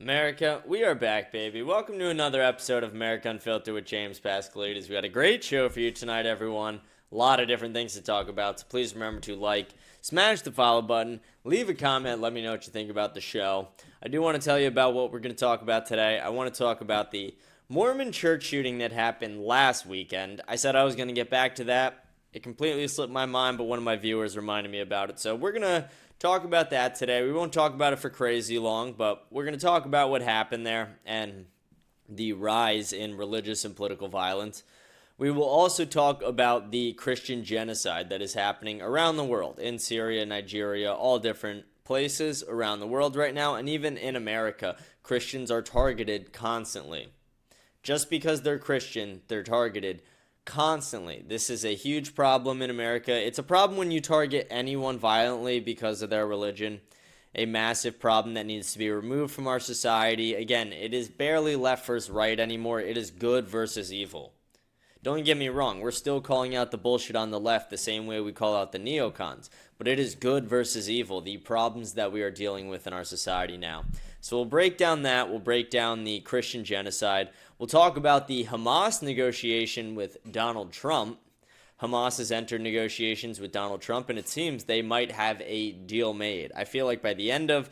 America, we are back, baby. Welcome to another episode of America Unfiltered with James Pascalides. We got a great show for you tonight, everyone. A lot of different things to talk about, so please remember to like, smash the follow button, leave a comment, let me know what you think about the show. I do want to tell you about what we're going to talk about today. I want to talk about the Mormon church shooting that happened last weekend. I said I was going to get back to that. It completely slipped my mind, but one of my viewers reminded me about it. So we're going to talk about that today. We won't talk about it for crazy long, but we're going to talk about what happened there and the rise in religious and political violence. We will also talk about the Christian genocide that is happening around the world, in Syria, Nigeria, all different places around the world right now, and even in America, Christians are targeted constantly. Just because they're Christian, they're targeted constantly. This is a huge problem in America. It's a problem when you target anyone violently because of their religion. A massive problem that needs to be removed from our society. Again, it is barely left versus right anymore. It is good versus evil. Don't get me wrong, we're still calling out the bullshit on the left the same way we call out the neocons. But it is good versus evil, the problems that we are dealing with in our society now. So we'll break down that. We'll break down the Christian genocide. We'll talk about the Hamas negotiation with Donald Trump. Hamas has entered negotiations with Donald Trump, and it seems they might have a deal made. I feel like by the end of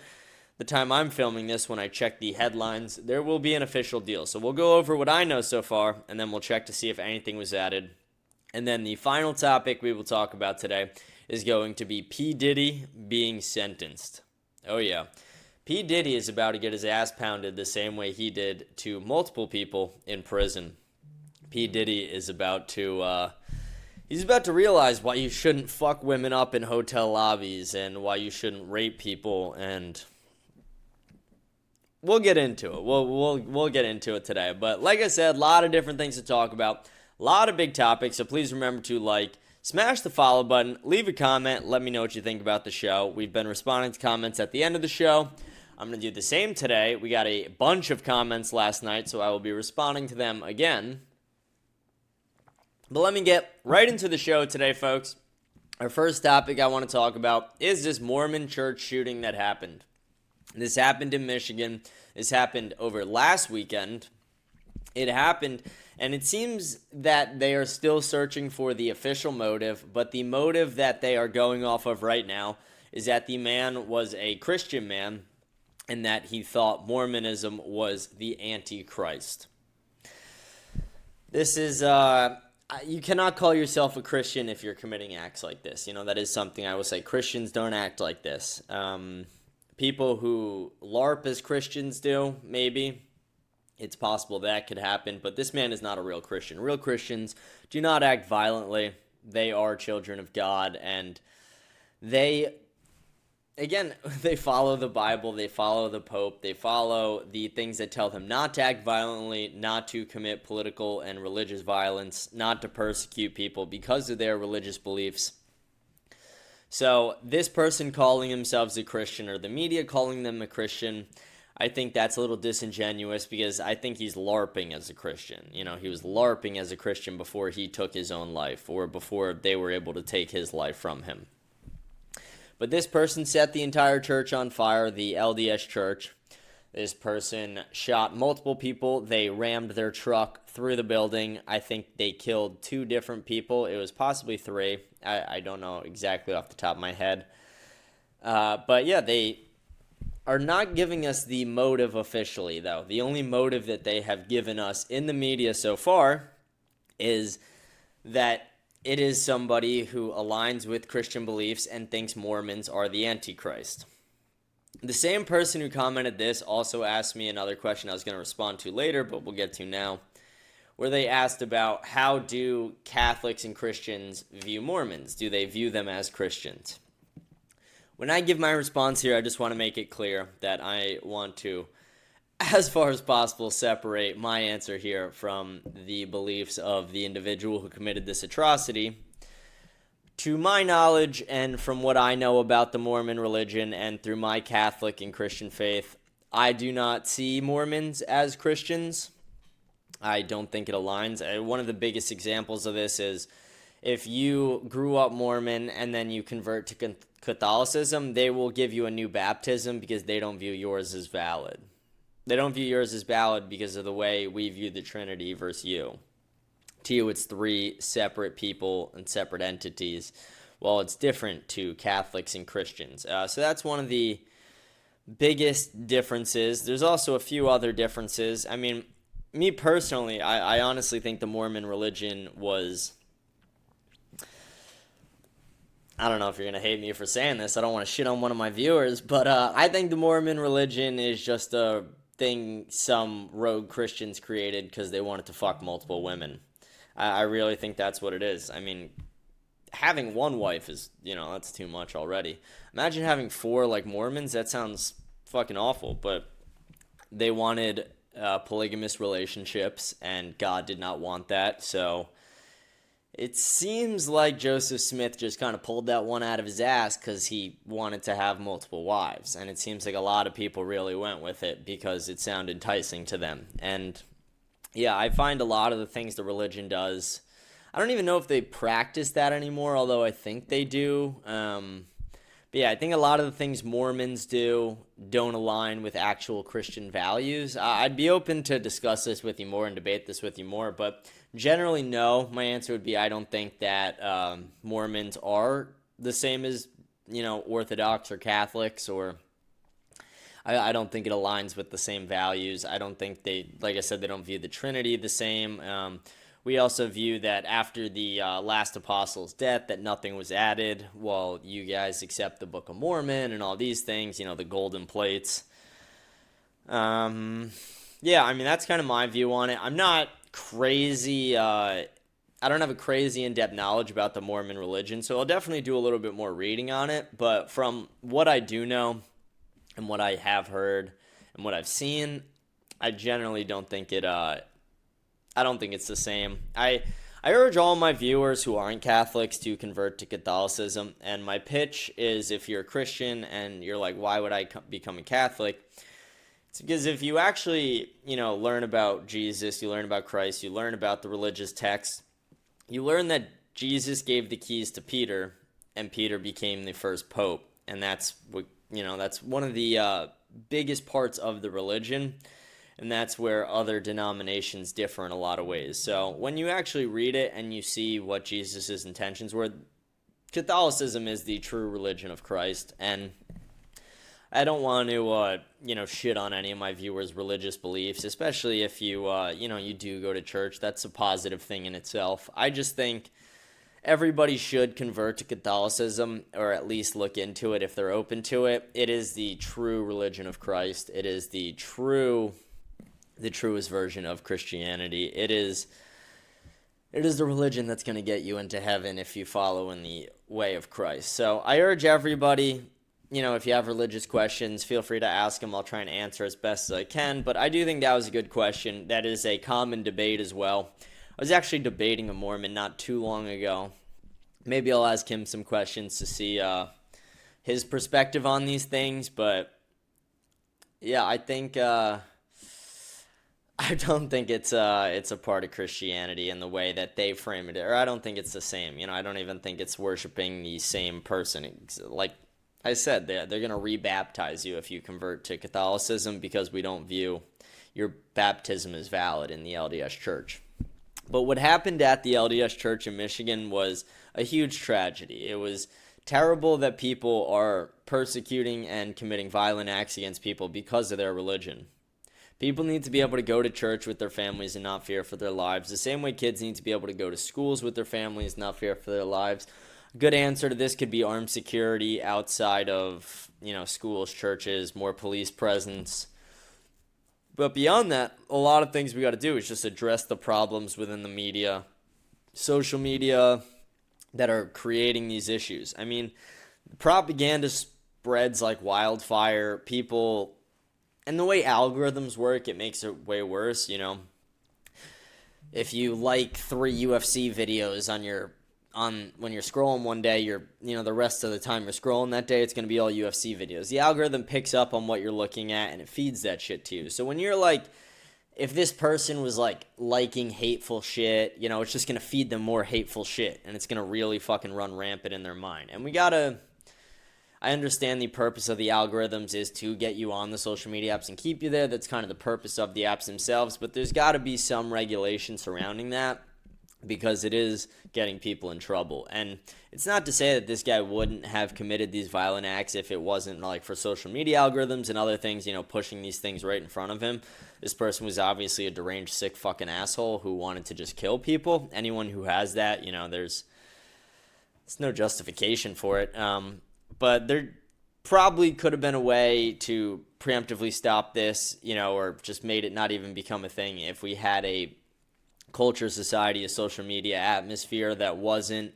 the time I'm filming this, when I check the headlines, there will be an official deal. So we'll go over what I know so far, and then we'll check to see if anything was added. And then the final topic we will talk about today is going to be P. Diddy being sentenced. Oh yeah. P. Diddy is about to get his ass pounded the same way he did to multiple people in prison. P. Diddy is about to he's about to realize why you shouldn't fuck women up in hotel lobbies and why you shouldn't rape people, and we'll get into it. We'll get into it today. But like I said, a lot of different things to talk about. A lot of big topics, so please remember to like, smash the follow button, leave a comment, let me know what you think about the show. We've been responding to comments at the end of the show. I'm going to do the same today. We got a bunch of comments last night, so I will be responding to them again. But let me get right into the show today, folks. Our first topic I want to talk about is this Mormon church shooting that happened. This happened in Michigan. This happened over last weekend. It happened, and it seems that they are still searching for the official motive, but the motive that they are going off of right now is that the man was a Christian man and that he thought Mormonism was the Antichrist. This is, you cannot call yourself a Christian if you're committing acts like this. You know, that is something I will say. Christians don't act like this. People who LARP as Christians do, maybe. It's possible that could happen, but this man is not a real Christian. Real Christians do not act violently. They are children of God, and they follow the Bible, they follow the Pope, they follow the things that tell them not to act violently, not to commit political and religious violence, not to persecute people because of their religious beliefs. So this person calling themselves a Christian, or the media calling them a Christian, I think that's a little disingenuous because I think he's LARPing as a Christian. You know, he was LARPing as a Christian before he took his own life or before they were able to take his life from him. But this person set the entire church on fire, the LDS church. This person shot multiple people. They rammed their truck through the building. I think they killed 2 different people. It was possibly 3. I don't know exactly off the top of my head. But yeah, they are not giving us the motive officially, though. The only motive that they have given us in the media so far is that it is somebody who aligns with Christian beliefs and thinks Mormons are the Antichrist. The same person who commented this also asked me another question I was going to respond to later, but we'll get to now, where they asked about how do Catholics and Christians view Mormons? Do they view them as Christians? When I give my response here, I just want to make it clear that I want to, as far as possible, separate my answer here from the beliefs of the individual who committed this atrocity. To my knowledge and from what I know about the Mormon religion and through my Catholic and Christian faith, I do not see Mormons as Christians. I don't think it aligns. One of the biggest examples of this is if you grew up Mormon and then you convert to Catholicism, they will give you a new baptism because they don't view yours as valid. They don't view yours as valid because of the way we view the Trinity versus you. To you, it's three separate people and separate entities. Well, it's different to Catholics and Christians. So that's one of the biggest differences. There's also a few other differences. I mean, me personally, I honestly think the Mormon religion was... I don't know if you're going to hate me for saying this. I don't want to shit on one of my viewers, but I think the Mormon religion is just a thing some rogue Christians created because they wanted to fuck multiple women. I really think that's what it is. I mean, having one wife is, that's too much already. Imagine having four like Mormons. That sounds fucking awful, but they wanted polygamous relationships, and God did not want that, so... It seems like Joseph Smith just kind of pulled that one out of his ass because he wanted to have multiple wives. And it seems like a lot of people really went with it because it sounded enticing to them. And yeah, I find a lot of the things the religion does, I don't even know if they practice that anymore, although I think they do. But yeah, I think a lot of the things Mormons do don't align with actual Christian values. I'd be open to discuss this with you more and debate this with you more, but generally no. My answer would be I don't think that Mormons are the same as, Orthodox or Catholics, or I don't think it aligns with the same values. I don't think they, like I said, they don't view the Trinity the same. We also view that after the last apostle's death that nothing was added. Well, you guys accept the Book of Mormon and all these things, the golden plates. Yeah, I mean, that's kind of my view on it. I'm not crazy. I don't have a crazy in-depth knowledge about the Mormon religion, so I'll definitely do a little bit more reading on it. But from what I do know and what I have heard and what I've seen, I generally don't think it... I don't think it's the same. I urge all my viewers who aren't Catholics to convert to Catholicism, and my pitch is if you're a Christian and you're like, why would I become a Catholic? It's because if you actually, learn about Jesus, you learn about Christ, you learn about the religious texts, you learn that Jesus gave the keys to Peter, and Peter became the first pope, and that's what, that's one of the biggest parts of the religion. And that's where other denominations differ in a lot of ways. So when you actually read it and you see what Jesus' intentions were, Catholicism is the true religion of Christ. And I don't want to, shit on any of my viewers' religious beliefs, especially if you, you do go to church. That's a positive thing in itself. I just think everybody should convert to Catholicism, or at least look into it if they're open to it. It is the true religion of Christ. It is the truest version of Christianity. It is the religion that's going to get you into heaven if you follow in the way of Christ. So I urge everybody, if you have religious questions, feel free to ask them. I'll try and answer as best as I can. But I do think that was a good question. That is a common debate as well. I was actually debating a Mormon not too long ago. Maybe I'll ask him some questions to see his perspective on these things. But yeah, I think... I don't think it's a part of Christianity in the way that they frame it, or I don't think it's the same. I don't even think it's worshiping the same person. Like I said, they're going to rebaptize you if you convert to Catholicism because we don't view your baptism as valid in the LDS Church. But what happened at the LDS Church in Michigan was a huge tragedy. It was terrible that people are persecuting and committing violent acts against people because of their religion. People need to be able to go to church with their families and not fear for their lives. The same way kids need to be able to go to schools with their families and not fear for their lives. A good answer to this could be armed security outside of, schools, churches, more police presence. But beyond that, a lot of things we got to do is just address the problems within the media, social media, that are creating these issues. I mean, propaganda spreads like wildfire. People... And the way algorithms work, it makes it way worse, If you like 3 UFC videos when you're scrolling one day, the rest of the time you're scrolling that day, it's going to be all UFC videos. The algorithm picks up on what you're looking at, and it feeds that shit to you. So when you're like, if this person was like liking hateful shit, it's just going to feed them more hateful shit, and it's going to really fucking run rampant in their mind. And I understand the purpose of the algorithms is to get you on the social media apps and keep you there. That's kind of the purpose of the apps themselves, but there's got to be some regulation surrounding that because it is getting people in trouble. And it's not to say that this guy wouldn't have committed these violent acts if it wasn't like for social media algorithms and other things, pushing these things right in front of him. This person was obviously a deranged, sick fucking asshole who wanted to just kill people. Anyone who has that, there's no justification for it. But there probably could have been a way to preemptively stop this, or just made it not even become a thing if we had a culture, society, a social media atmosphere that wasn't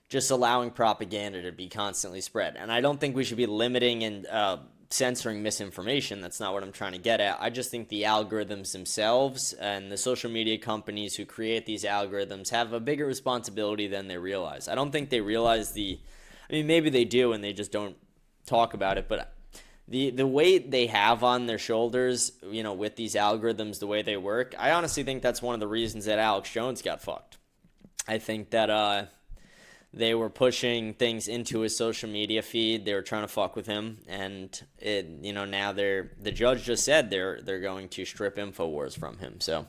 just allowing propaganda to be constantly spread. And I don't think we should be limiting and censoring misinformation. That's not what I'm trying to get at. I just think the algorithms themselves and the social media companies who create these algorithms have a bigger responsibility than they realize. I don't think they realize maybe they do and they just don't talk about it, but the weight they have on their shoulders, with these algorithms, the way they work, I honestly think that's one of the reasons that Alex Jones got fucked. I think that they were pushing things into his social media feed. They were trying to fuck with him, and now the judge just said they're going to strip InfoWars from him. So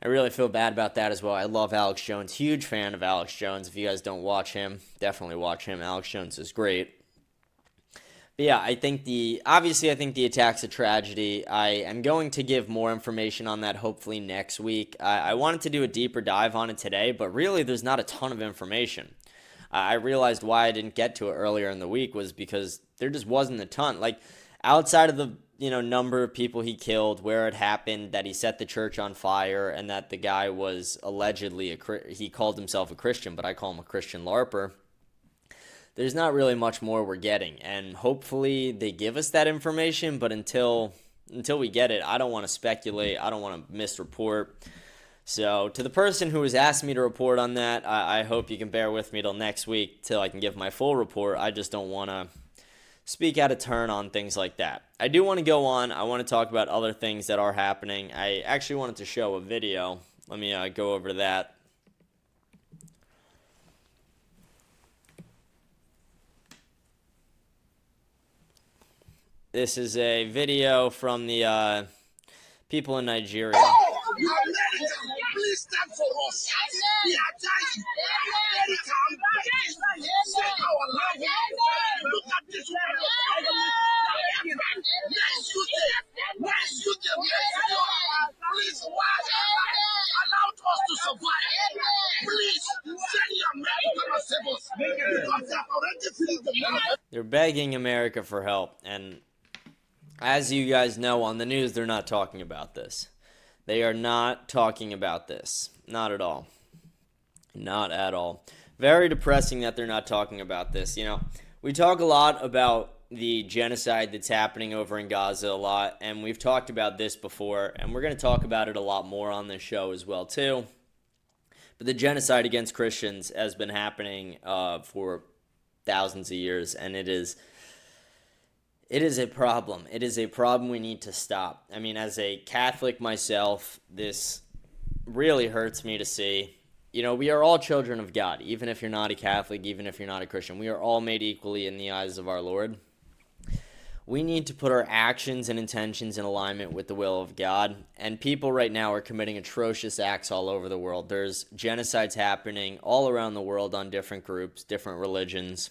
I really feel bad about that as well. I love Alex Jones, huge fan of Alex Jones. If you guys don't watch him, definitely watch him. Alex Jones is great. But yeah, I think the attack's a tragedy. I am going to give more information on that hopefully next week. I wanted to do a deeper dive on it today, but really there's not a ton of information. I realized why I didn't get to it earlier in the week was because there just wasn't a ton. Like, outside of the number of people he killed, where it happened, that he set the church on fire, and that the guy was allegedly he called himself a Christian, but I call him a Christian LARPer. There's not really much more we're getting, and hopefully they give us that information, but until we get it, I don't want to speculate, I don't want to misreport. So to the person who has asked me to report on that, I hope you can bear with me till next week till I can give my full report. I just don't want to speak out of turn on things like that. I do want to go on. I want to talk about other things that are happening. I actually wanted to show a video. Let me go over that. This is a video from the people in Nigeria. America, please stand for us. We are dying. America, save our life. Look at this one. Let's shoot them. Let's shoot them. Please, why allowed us to survive? Please, send your America to save us. Because they have already finished the battle. They're begging America for help, and as you guys know, on the news, they're not talking about this. They are not talking about this. Not at all. Not at all. Very depressing that they're not talking about this. We talk a lot about the genocide that's happening over in Gaza a lot, and we've talked about this before, and we're going to talk about it a lot more on this show as well, too. But the genocide against Christians has been happening for thousands of years, and it is a problem. It is a problem we need to stop. As a Catholic myself, this really hurts me to see. We are all children of God, even if you're not a Catholic, even if you're not a Christian. We are all made equally in the eyes of our Lord. We need to put our actions and intentions in alignment with the will of God. And people right now are committing atrocious acts all over the world. There's genocides happening all around the world on different groups, different religions.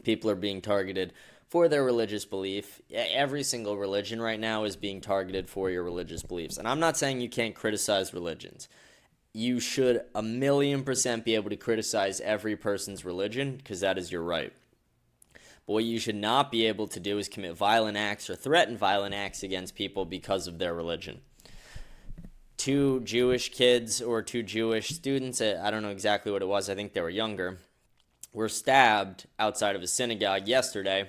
People are being targeted for their religious belief. Every single religion right now is being targeted for your religious beliefs. And I'm not saying you can't criticize religions. You should 1,000,000% be able to criticize every person's religion, because that is your right. But what you should not be able to do is commit violent acts or threaten violent acts against people because of their religion. 2 Jewish kids or 2 Jewish students, I don't know exactly what it was, I think they were younger, were stabbed outside of a synagogue yesterday.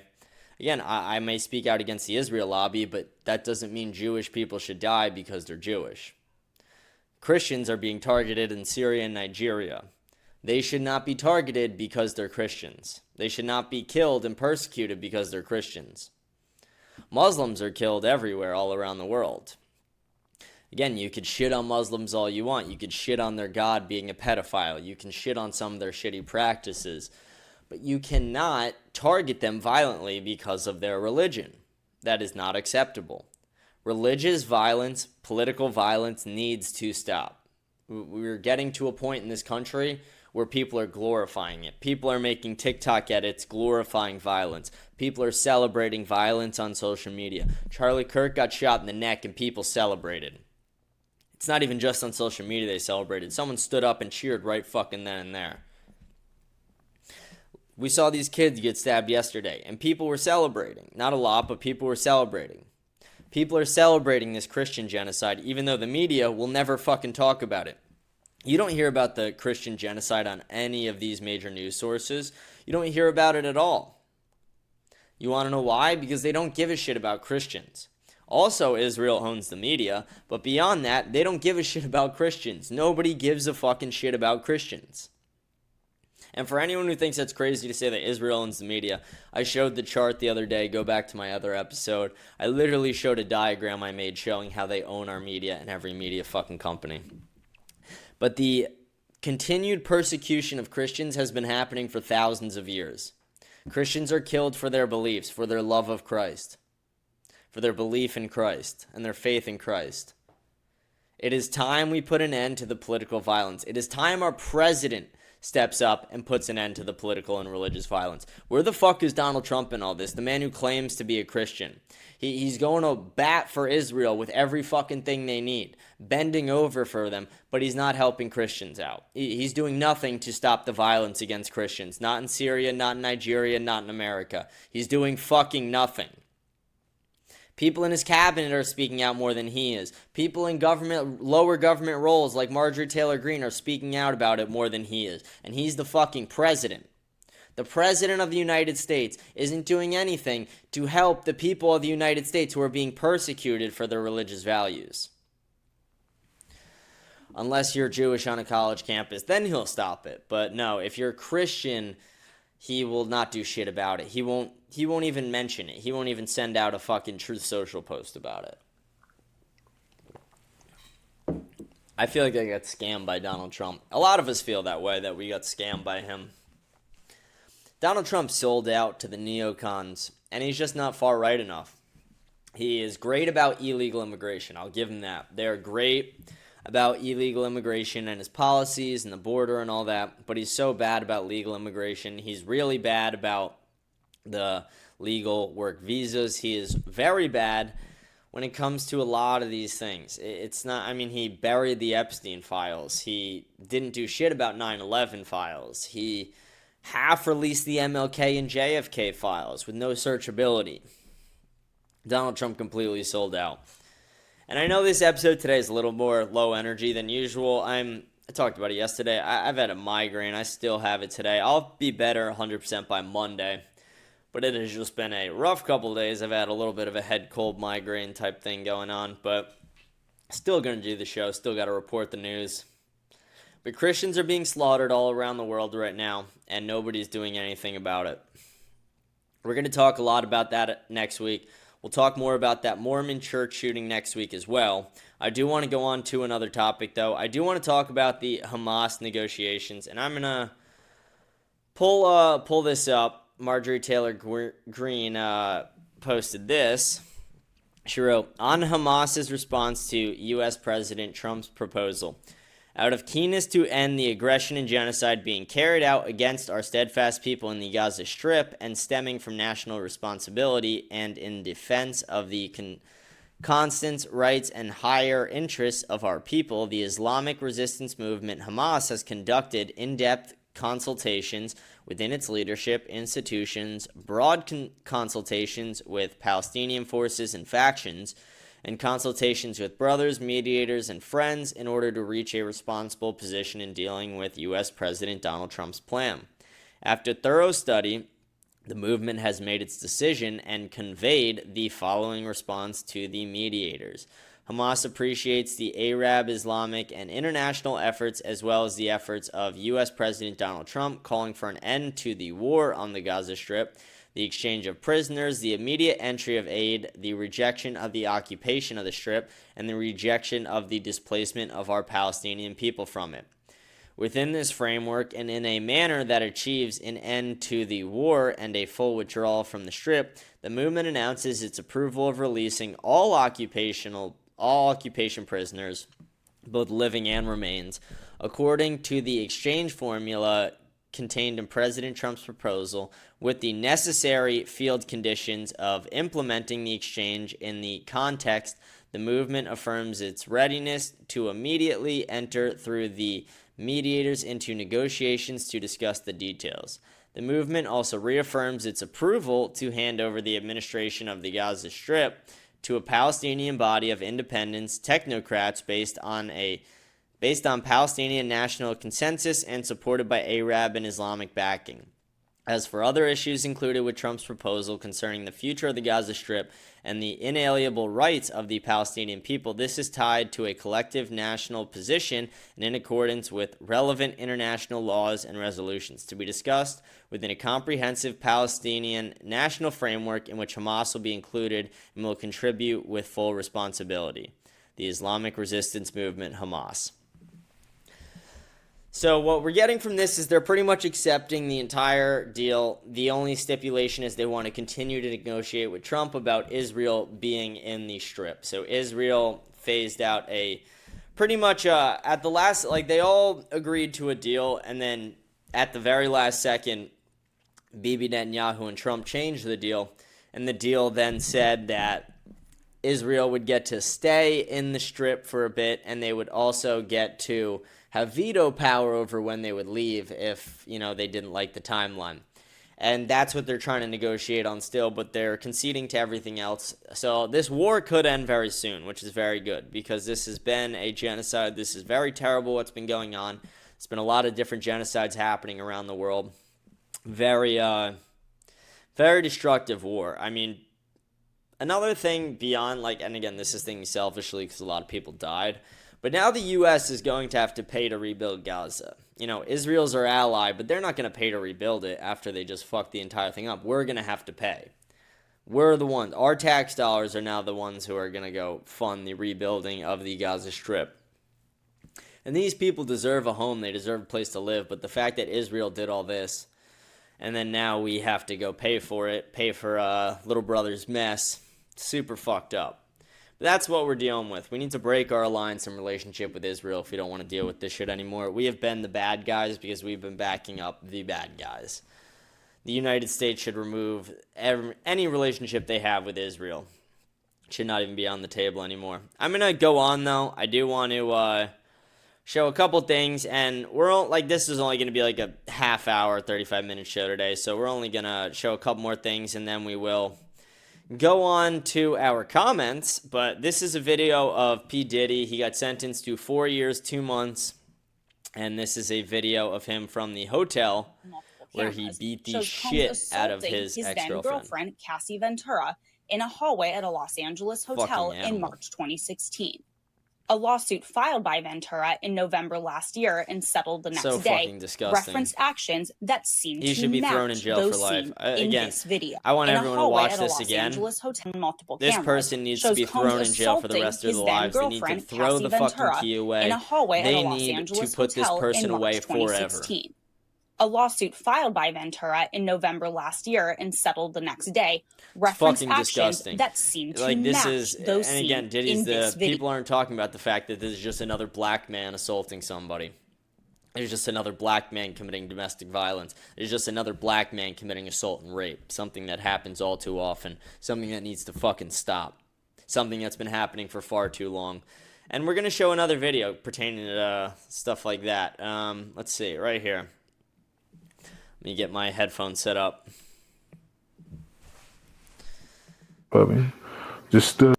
Again, I may speak out against the Israel lobby, but that doesn't mean Jewish people should die because they're Jewish. Christians are being targeted in Syria and Nigeria. They should not be targeted because they're Christians. They should not be killed and persecuted because they're Christians. Muslims are killed everywhere all around the world. Again, you could shit on Muslims all you want. You could shit on their God being a pedophile. You can shit on some of their shitty practices. but you cannot target them violently because of their religion. That is not acceptable. Religious violence, political violence needs to stop. We're getting to a point in this country where people are glorifying it. People are making TikTok edits glorifying violence. People are celebrating violence on social media. Charlie Kirk got shot in the neck and people celebrated. It's not even just on social media they celebrated. Someone stood up and cheered right fucking then and there. We saw these kids get stabbed yesterday, and people were celebrating. Not a lot, but people were celebrating. People are celebrating this Christian genocide, even though the media will never fucking talk about it. You don't hear about the Christian genocide on any of these major news sources. You don't hear about it at all. You want to know why? Because they don't give a shit about Christians. Also, Israel owns the media, but beyond that, they don't give a shit about Christians. Nobody gives a fucking shit about Christians. And for anyone who thinks that's crazy to say that Israel owns the media, I showed the chart the other day. Go back to my other episode. I literally showed a diagram I made showing how they own our media and every media fucking company. But the continued persecution of Christians has been happening for thousands of years. Christians are killed for their beliefs, for their love of Christ, for their belief in Christ and their faith in Christ. It is time we put an end to the political violence. It is time our president steps up and puts an end to the political and religious violence. Where the fuck is Donald Trump in all this? The man who claims to be a Christian. He's going to bat for Israel with every fucking thing they need, bending over for them, but he's not helping Christians out. He's doing nothing to stop the violence against Christians. Not in Syria, not in Nigeria, not in America. He's doing fucking nothing. People in his cabinet are speaking out more than he is. People in government, lower government roles like Marjorie Taylor Greene are speaking out about it more than he is. And he's the fucking president. The president of the United States isn't doing anything to help the people of the United States who are being persecuted for their religious values. Unless you're Jewish on a college campus, then he'll stop it. But no, if you're a Christian, he will not do shit about it. He won't even mention it. He won't even send out a fucking Truth Social post about it. I feel like I got scammed by Donald Trump. A lot of us feel that way, that we got scammed by him. Donald Trump sold out to the neocons, and he's just not far right enough. He is great about illegal immigration. I'll give him that. They're great about illegal immigration and his policies and the border and all that, but he's so bad about legal immigration. He's really bad about the legal work visas. He is very bad when it comes to a lot of these things. It's not, I mean, he buried the Epstein files. He didn't do shit about 9/11 files. He half released the MLK and JFK files with no searchability. Donald Trump completely sold out. And I know this episode today is a little more low energy than usual. I talked about it yesterday. I've had a migraine. I still have it today. I'll be better 100% by Monday. But it has just been a rough couple of days. I've had a little bit of a head cold migraine type thing going on. But still going to do the show. Still got to report the news. But Christians are being slaughtered all around the world right now. And nobody's doing anything about it. We're going to talk a lot about that next week. We'll talk more about that Mormon church shooting next week as well. I do want to go on to another topic, though. I do want to talk about the Hamas negotiations, and I'm going to pull this up. Marjorie Taylor Greene posted this. She wrote, on Hamas's response to U.S. President Trump's proposal, out of keenness to end the aggression and genocide being carried out against our steadfast people in the Gaza Strip and stemming from national responsibility and in defense of the constant rights and higher interests of our people, the Islamic resistance movement Hamas has conducted in-depth consultations within its leadership, institutions, broad consultations with Palestinian forces and factions, and consultations with brothers, mediators, and friends in order to reach a responsible position in dealing with U.S. President Donald Trump's plan. After thorough study, the movement has made its decision and conveyed the following response to the mediators. Hamas appreciates the Arab, Islamic, and international efforts as well as the efforts of U.S. President Donald Trump calling for an end to the war on the Gaza Strip, the exchange of prisoners, the immediate entry of aid, the rejection of the occupation of the Strip, and the rejection of the displacement of our Palestinian people from it. Within this framework and in a manner that achieves an end to the war and a full withdrawal from the Strip, the movement announces its approval of releasing all occupation prisoners, both living and remains, according to the exchange formula contained in President Trump's proposal, with the necessary field conditions of implementing the exchange in the context. The movement affirms its readiness to immediately enter through the mediators into negotiations to discuss the details. The movement also reaffirms its approval to hand over the administration of the Gaza Strip to a Palestinian body of independents, technocrats based on Palestinian national consensus and supported by Arab and Islamic backing. As for other issues included with Trump's proposal concerning the future of the Gaza Strip and the inalienable rights of the Palestinian people, this is tied to a collective national position and in accordance with relevant international laws and resolutions to be discussed within a comprehensive Palestinian national framework in which Hamas will be included and will contribute with full responsibility. The Islamic Resistance Movement, Hamas. So what we're getting from this is they're pretty much accepting the entire deal. The only stipulation is they want to continue to negotiate with Trump about Israel being in the Strip. So Israel phased out pretty much at the last, they all agreed to a deal, and then at the very last second, Bibi Netanyahu and Trump changed the deal, and the deal then said that Israel would get to stay in the Strip for a bit, and they would also get to have veto power over when they would leave if, they didn't like the timeline. And that's what they're trying to negotiate on still, but they're conceding to everything else. So this war could end very soon, which is very good, because this has been a genocide. This is very terrible what's been going on. There's been a lot of different genocides happening around the world. Very, very destructive war. I mean, another thing beyond, and again, this is thinking selfishly because a lot of people died, but now the U.S. is going to have to pay to rebuild Gaza. Israel's our ally, but they're not going to pay to rebuild it after they just fucked the entire thing up. We're going to have to pay. We're the ones. Our tax dollars are now the ones who are going to go fund the rebuilding of the Gaza Strip. And these people deserve a home. They deserve a place to live. But the fact that Israel did all this, and then now we have to go pay for it, pay for little brother's mess, super fucked up. But that's what we're dealing with. We need to break our alliance and relationship with Israel if we don't want to deal with this shit anymore. We have been the bad guys because we've been backing up the bad guys. The United States should remove any relationship they have with Israel. It should not even be on the table anymore. I'm going to go on, though. I do want to show a couple things, and this is only going to be like a half hour, 35-minute show today, so we're only going to show a couple more things, and then we will go on to our comments. But this is a video of P. Diddy. He got sentenced to 4 years, 2 months, and this is a video of him from the hotel where he beat the shit out of his then-girlfriend, Cassie Ventura, in a hallway at a Los Angeles hotel in March 2016. A lawsuit filed by Ventura in November last year and settled the next day referenced actions that seemed to match those seen in this video. I want everyone to watch this again. This person needs to be thrown in jail for the rest of their lives. They need to throw the fucking key away. They need to put this person away forever. A lawsuit filed by Ventura in November last year and settled the next day referenced actions that seemed to match those seen in this video. People aren't talking about the fact that this is just another black man assaulting somebody. There's just another black man committing domestic violence. There's just another black man committing assault and rape. Something that happens all too often. Something that needs to fucking stop. Something that's been happening for far too long. And we're going to show another video pertaining to stuff like that. Let's see, right here. Let me get my headphones set up. Puppy just stood.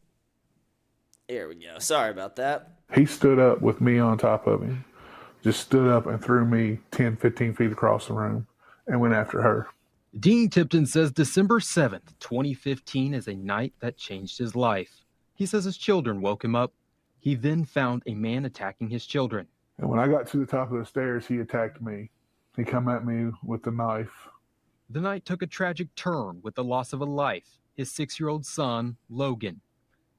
Here we go. Sorry about that. He stood up with me on top of him. Just stood up and threw me 10, 15 feet across the room and went after her. Dean Tipton says December 7th, 2015 is a night that changed his life. He says his children woke him up. He then found a man attacking his children. And when I got to the top of the stairs, he attacked me. He come at me with the knife. The night took a tragic turn with the loss of a life, his 6-year-old son, Logan.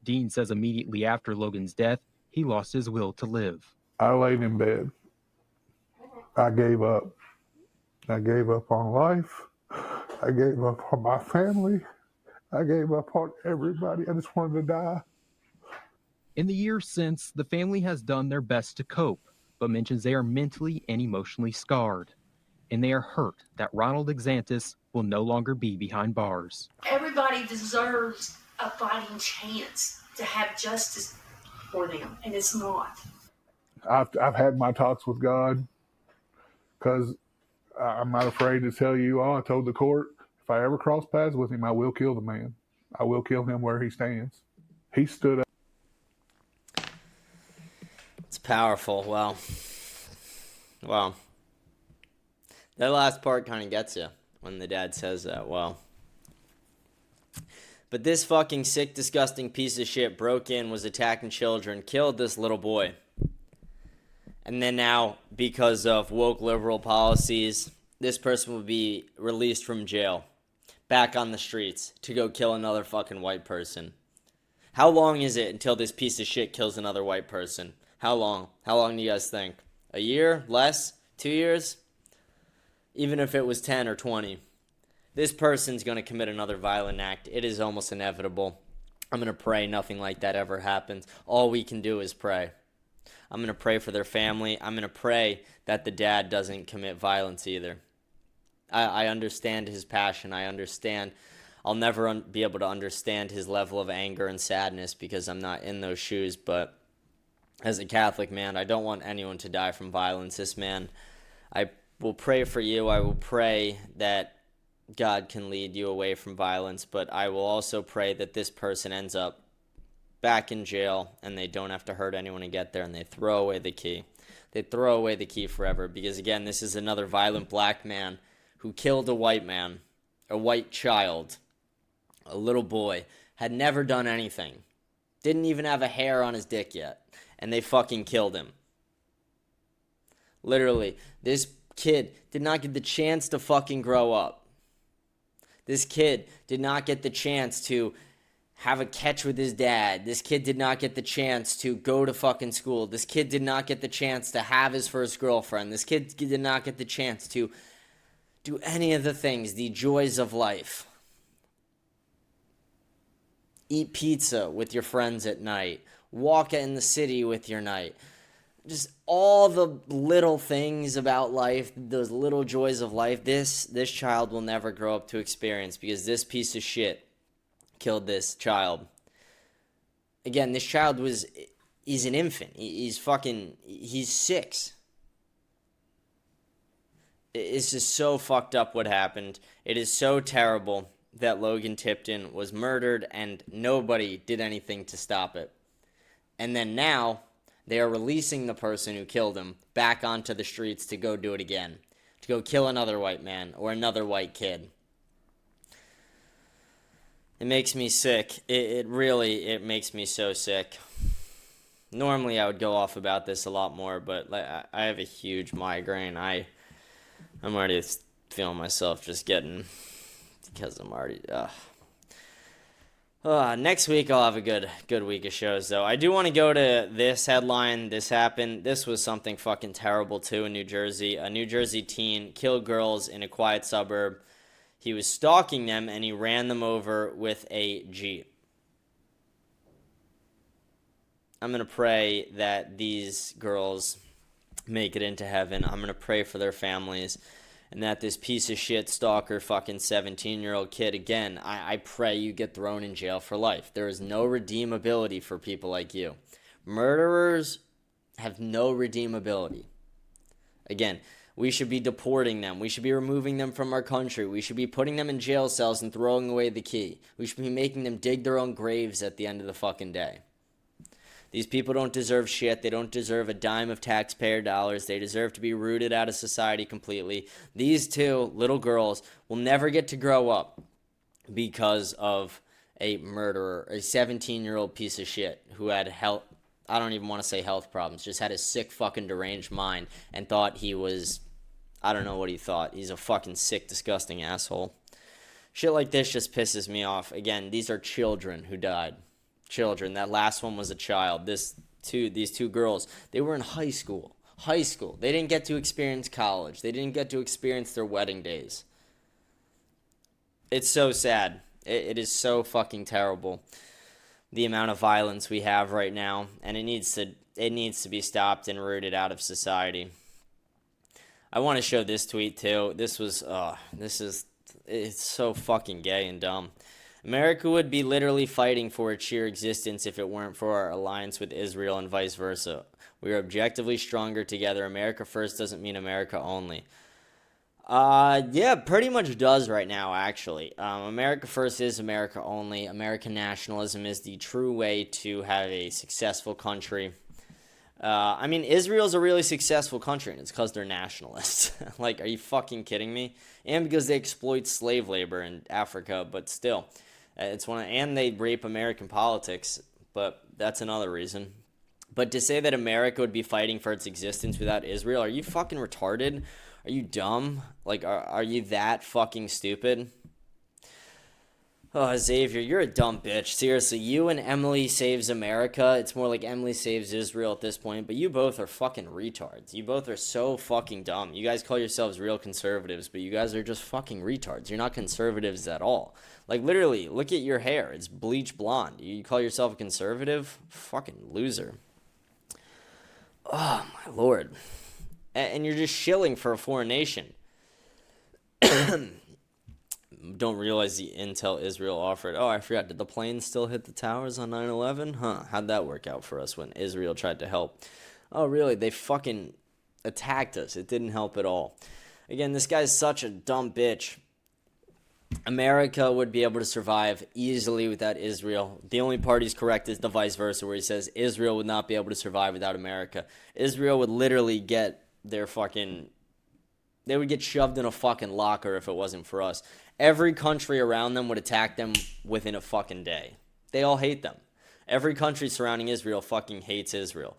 Dean says immediately after Logan's death, he lost his will to live. I laid in bed. I gave up. I gave up on life. I gave up on my family. I gave up on everybody. I just wanted to die. In the years since, the family has done their best to cope, but mentions they are mentally and emotionally scarred. And they are hurt that Ronald Exantis will no longer be behind bars. Everybody deserves a fighting chance to have justice for them, and it's not. I've had my talks with God because I'm not afraid to tell you all. I told the court, if I ever cross paths with him, I will kill the man. I will kill him where he stands. He stood up. It's powerful. Wow. That last part kind of gets you when the dad says that. Wow. But this fucking sick, disgusting piece of shit broke in, was attacking children, killed this little boy. And then now, because of woke liberal policies, this person will be released from jail, back on the streets, to go kill another fucking white person. How long is it until this piece of shit kills another white person? How long? How long do you guys think? A year? Less? 2 years? Even if it was 10 or 20. This person's going to commit another violent act. It is almost inevitable. I'm going to pray nothing like that ever happens. All we can do is pray. I'm going to pray for their family. I'm going to pray that the dad doesn't commit violence either. I understand his passion. I understand. I'll never be able to understand his level of anger and sadness because I'm not in those shoes. But as a Catholic man, I don't want anyone to die from violence. This man, I will pray for you. I will pray that God can lead you away from violence. But I will also pray that this person ends up back in jail and they don't have to hurt anyone to get there, and they throw away the key. They throw away the key forever because, again, this is another violent black man who killed a white man, a white child, a little boy, had never done anything, didn't even have a hair on his dick yet, and they fucking killed him. Literally, this kid did not get the chance to fucking grow up. This kid did not get the chance to have a catch with his dad. This kid did not get the chance to go to fucking school. This kid did not get the chance to have his first girlfriend. This kid did not get the chance to do any of the things, the joys of life. Eat pizza with your friends at night. Walk in the city with your night. Just all the little things about life, those little joys of life, this child will never grow up to experience because this piece of shit killed this child. Again, this child he's an infant. He's 6. It's just so fucked up what happened. It is so terrible that Logan Tipton was murdered and nobody did anything to stop it. And then now they are releasing the person who killed him back onto the streets to go do it again, to go kill another white man or another white kid. It makes me sick. It really makes me so sick. Normally I would go off about this a lot more, but I have a huge migraine. I'm already feeling myself just getting, because I'm already, next week I'll have a good week of shows, though. I do want to go to this headline. This happened. This was something fucking terrible, too, in New Jersey. A New Jersey teen killed girls in a quiet suburb. He was stalking them, and he ran them over with a Jeep. I'm going to pray that these girls make it into heaven. I'm going to pray for their families, and that this piece of shit stalker fucking 17-year-old kid, again, I pray you get thrown in jail for life. There is no redeemability for people like you. Murderers have no redeemability. Again, we should be deporting them. We should be removing them from our country. We should be putting them in jail cells and throwing away the key. We should be making them dig their own graves at the end of the fucking day. These people don't deserve shit. They don't deserve a dime of taxpayer dollars. They deserve to be rooted out of society completely. These two little girls will never get to grow up because of a murderer, a 17-year-old piece of shit who had health, I don't even want to say health problems, just had a sick fucking deranged mind and thought he was, I don't know what he thought. He's a fucking sick, disgusting asshole. Shit like this just pisses me off. Again, these are children who died. Children. That last one was a child. These two girls, they were in high school. high school. They didn't get to experience college. They didn't get to experience their wedding days. It's so sad. It is so fucking terrible, the amount of violence we have right now, and it needs to be stopped and rooted out of society. I want to show this tweet too. It's so fucking gay and dumb. America would be literally fighting for its sheer existence if it weren't for our alliance with Israel and vice versa. We are objectively stronger together. America first doesn't mean America only. Yeah, pretty much does right now, actually. America first is America only. American nationalism is the true way to have a successful country. I mean, Israel's a really successful country, and it's because they're nationalists. Like, are you fucking kidding me? And because they exploit slave labor in Africa, but still. And they rape American politics, but that's another reason. But to say that America would be fighting for its existence without Israel, are you fucking retarded? Are you dumb? Like, are you that fucking stupid? Oh, Xavier, you're a dumb bitch. Seriously, you and Emily Saves America. It's more like Emily Saves Israel at this point, but you both are fucking retards. You both are so fucking dumb. You guys call yourselves real conservatives, but you guys are just fucking retards. You're not conservatives at all. Like, literally, look at your hair. It's bleach blonde. You call yourself a conservative? Fucking loser. Oh, my lord. And you're just shilling for a foreign nation. Don't realize the intel Israel offered. Oh, I forgot. Did the planes still hit the towers on 9/11? Huh. How'd that work out for us when Israel tried to help? Oh, really? They fucking attacked us. It didn't help at all. Again, this guy's such a dumb bitch. America would be able to survive easily without Israel. The only part he's correct is the vice versa, where he says Israel would not be able to survive without America. Israel would literally get their fucking... They would get shoved in a fucking locker if it wasn't for us. Every country around them would attack them within a fucking day. They all hate them. Every country surrounding Israel fucking hates Israel.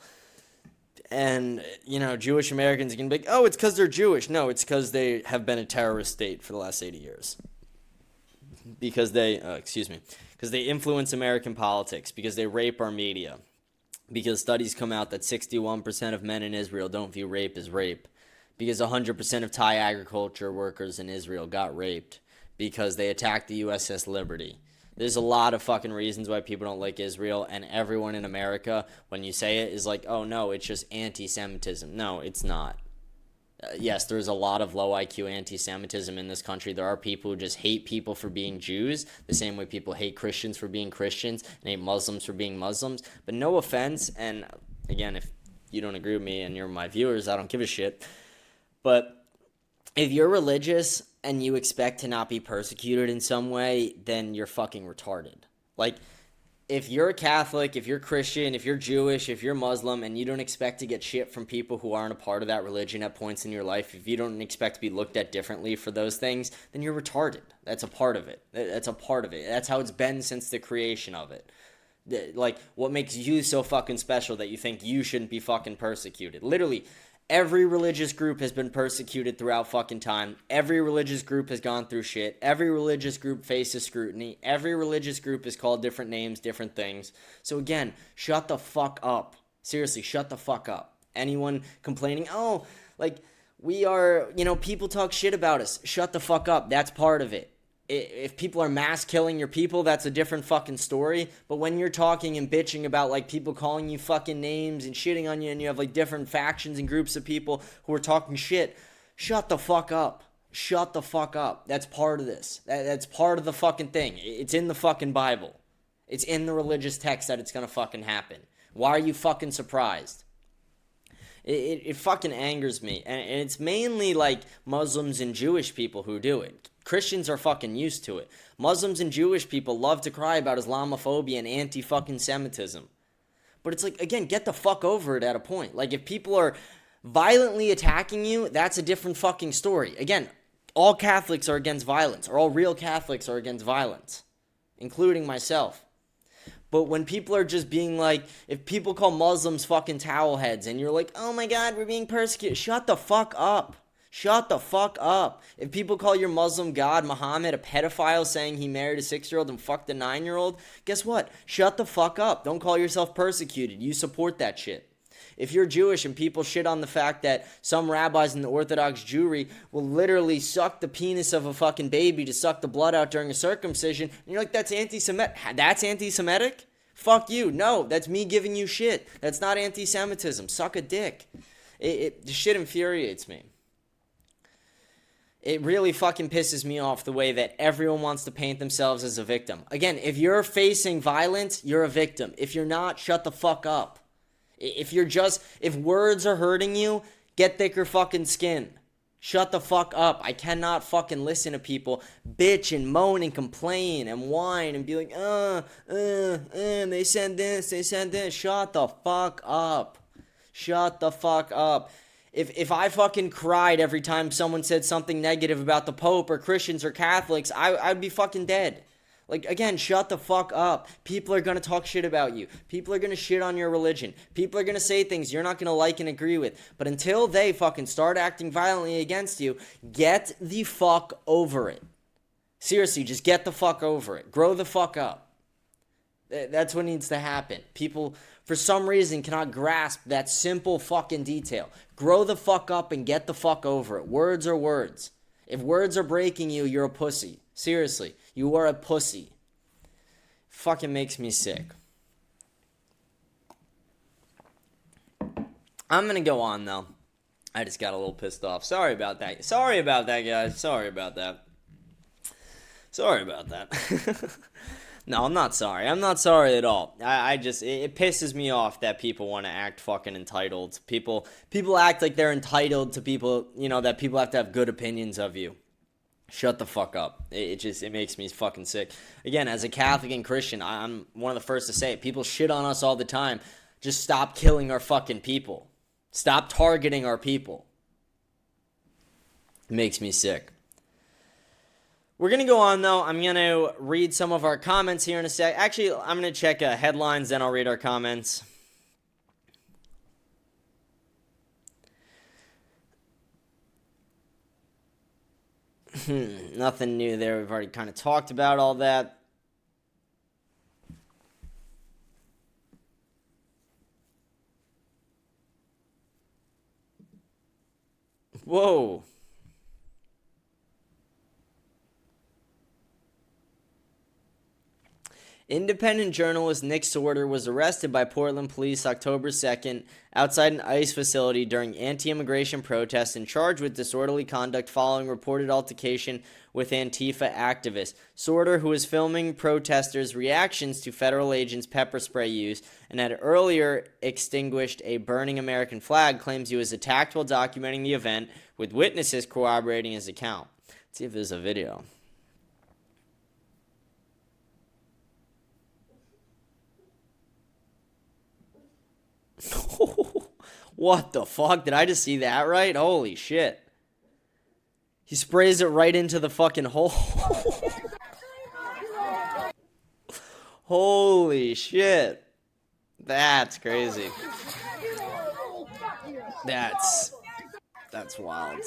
And, you know, Jewish Americans can be like, oh, it's because they're Jewish. No, it's because they have been a terrorist state for the last 80 years. Because they influence American politics. Because they rape our media. Because studies come out that 61% of men in Israel don't view rape as rape. Because 100% of Thai agriculture workers in Israel got raped. Because they attacked the USS Liberty. There's a lot of fucking reasons why people don't like Israel, and everyone in America, when you say it, is like, oh no, it's just anti-Semitism. No, it's not. Yes, there's a lot of low IQ anti-Semitism in this country. There are people who just hate people for being Jews, the same way people hate Christians for being Christians, and hate Muslims for being Muslims. But no offense, and again, if you don't agree with me and you're my viewers, I don't give a shit. But if you're religious and you expect to not be persecuted in some way, then you're fucking retarded. Like, if you're a Catholic, if you're Christian, if you're Jewish, if you're Muslim, and you don't expect to get shit from people who aren't a part of that religion at points in your life, if you don't expect to be looked at differently for those things, then you're retarded. That's a part of it. That's a part of it. That's how it's been since the creation of it. Like, what makes you so fucking special that you think you shouldn't be fucking persecuted? Literally, every religious group has been persecuted throughout fucking time. Every religious group has gone through shit. Every religious group faces scrutiny. Every religious group is called different names, different things. So again, shut the fuck up. Seriously, shut the fuck up. Anyone complaining, oh, like, we are, people talk shit about us. Shut the fuck up. That's part of it. If people are mass killing your people, that's a different fucking story. But when you're talking and bitching about, like, people calling you fucking names and shitting on you, and you have, like, different factions and groups of people who are talking shit, shut the fuck up. Shut the fuck up. That's part of this. That's part of the fucking thing. It's in the fucking Bible. It's in the religious text that it's gonna fucking happen. Why are you fucking surprised? It fucking angers me. And it's mainly, like, Muslims and Jewish people who do it. Christians are fucking used to it. Muslims and Jewish people love to cry about Islamophobia and anti-fucking Semitism. But it's like, again, get the fuck over it at a point. Like, if people are violently attacking you, that's a different fucking story. Again, all Catholics are against violence, or all real Catholics are against violence, including myself. But when people are just being like, if people call Muslims fucking towel heads, and you're like, oh my God, we're being persecuted, shut the fuck up. Shut the fuck up. If people call your Muslim god Muhammad a pedophile saying he married a 6-year-old and fucked a 9-year-old, guess what? Shut the fuck up. Don't call yourself persecuted. You support that shit. If you're Jewish and people shit on the fact that some rabbis in the Orthodox Jewry will literally suck the penis of a fucking baby to suck the blood out during a circumcision, and you're like, that's anti-Semitic. That's anti-Semitic? Fuck you. No, that's me giving you shit. That's not anti-Semitism. Suck a dick. The shit infuriates me. It really fucking pisses me off the way that everyone wants to paint themselves as a victim. Again, if you're facing violence, you're a victim. If you're not, shut the fuck up. If words are hurting you, get thicker fucking skin. Shut the fuck up. I cannot fucking listen to people bitch and moan and complain and whine and be like, they said this, they said this. Shut the fuck up. Shut the fuck up. If I fucking cried every time someone said something negative about the Pope or Christians or Catholics, I'd be fucking dead. Like, again, shut the fuck up. People are going to talk shit about you. People are going to shit on your religion. People are going to say things you're not going to like and agree with. But until they fucking start acting violently against you, get the fuck over it. Seriously, just get the fuck over it. Grow the fuck up. That's what needs to happen. People, for some reason, cannot grasp that simple fucking detail. Grow the fuck up and get the fuck over it. Words are words. If words are breaking you, you're a pussy. Seriously, you are a pussy. Fucking makes me sick. I'm gonna go on, though. I just got a little pissed off. Sorry about that. Sorry about that, guys. Sorry about that. Sorry about that. No, I'm not sorry. I'm not sorry at all. It pisses me off that people want to act fucking entitled. People act like they're entitled to people, that people have to have good opinions of you. Shut the fuck up. It makes me fucking sick. Again, as a Catholic and Christian, I'm one of the first to say it. People shit on us all the time. Just stop killing our fucking people. Stop targeting our people. It makes me sick. We're going to go on, though. I'm going to read some of our comments here in a sec. Actually, I'm going to check headlines, then I'll read our comments. Nothing new there. We've already kind of talked about all that. Whoa. Independent journalist Nick Sorter was arrested by Portland police October 2nd outside an ICE facility during anti-immigration protests and charged with disorderly conduct following reported altercation with Antifa activists. Sorter, who was filming protesters' reactions to federal agents' pepper spray use and had earlier extinguished a burning American flag, claims he was attacked while documenting the event, with witnesses corroborating his account. Let's see if there's a video. What the fuck? Did I just see that right? Holy shit. He sprays it right into the fucking hole. Holy shit. That's crazy. That's wild.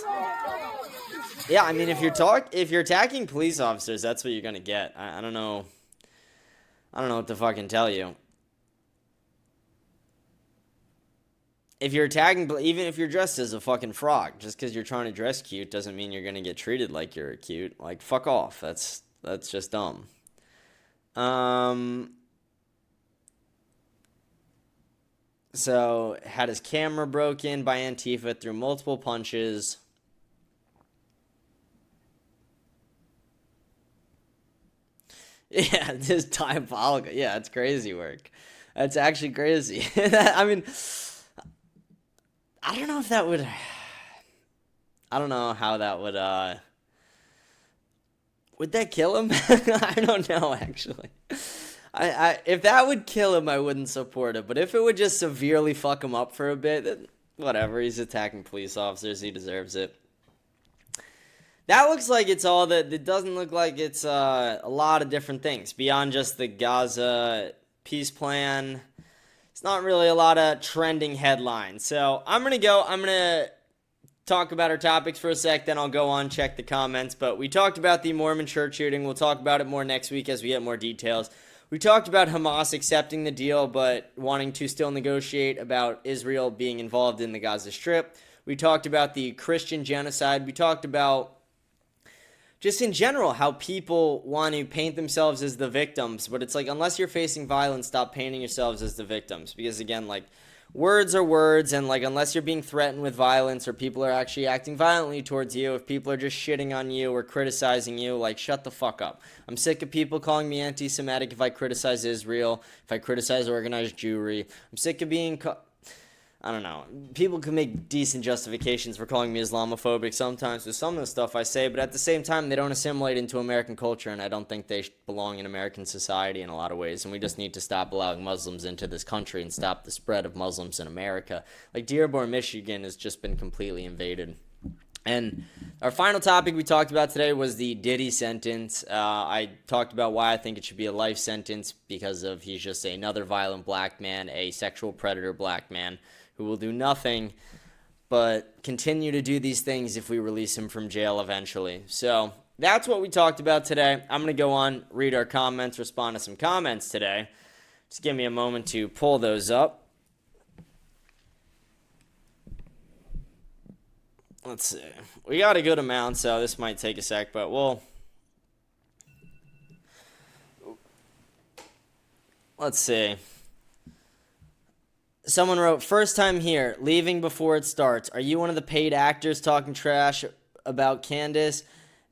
Yeah, I mean, if you're attacking police officers, that's what you're gonna get. I don't know. I don't know what to fucking tell you. If you're attacking, even if you're dressed as a fucking frog, just because you're trying to dress cute doesn't mean you're gonna get treated like you're cute. Like, fuck off. That's just dumb. So, had his camera broken by Antifa through multiple punches. Yeah, this diabolical. Yeah, it's crazy work. That's actually crazy. I mean, I don't know if that would... I don't know how that would, Would that kill him? I don't know, actually. If that would kill him, I wouldn't support it. But if it would just severely fuck him up for a bit, then whatever. He's attacking police officers. He deserves it. That looks like it's all that... It doesn't look like it's a lot of different things. Beyond just the Gaza peace plan... It's not really a lot of trending headlines. So I'm going to talk about our topics for a sec, then I'll go on, check the comments. But we talked about the Mormon church shooting. We'll talk about it more next week as we get more details. We talked about Hamas accepting the deal, but wanting to still negotiate about Israel being involved in the Gaza Strip. We talked about the Christian genocide. We talked about just in general how people want to paint themselves as the victims. But it's like, unless you're facing violence, stop painting yourselves as the victims. Because again, like, words are words, and like, unless you're being threatened with violence or people are actually acting violently towards you, if people are just shitting on you or criticizing you, like, shut the fuck up. I'm sick of people calling me anti-Semitic if I criticize Israel, if I criticize organized Jewry. I'm sick of being I don't know. People can make decent justifications for calling me Islamophobic sometimes with some of the stuff I say, but at the same time, they don't assimilate into American culture, and I don't think they belong in American society in a lot of ways, and we just need to stop allowing Muslims into this country and stop the spread of Muslims in America. Like, Dearborn, Michigan has just been completely invaded. And our final topic we talked about today was the Diddy sentence. I talked about why I think it should be a life sentence because of he's just another violent black man, a sexual predator black man, who will do nothing but continue to do these things if we release him from jail eventually. So that's what we talked about today. I'm going to go on, read our comments, respond to some comments today. Just give me a moment to pull those up. Let's see. We got a good amount, so this might take a sec, but let's see. Someone wrote, first time here, leaving before it starts. Are you one of the paid actors talking trash about Candace?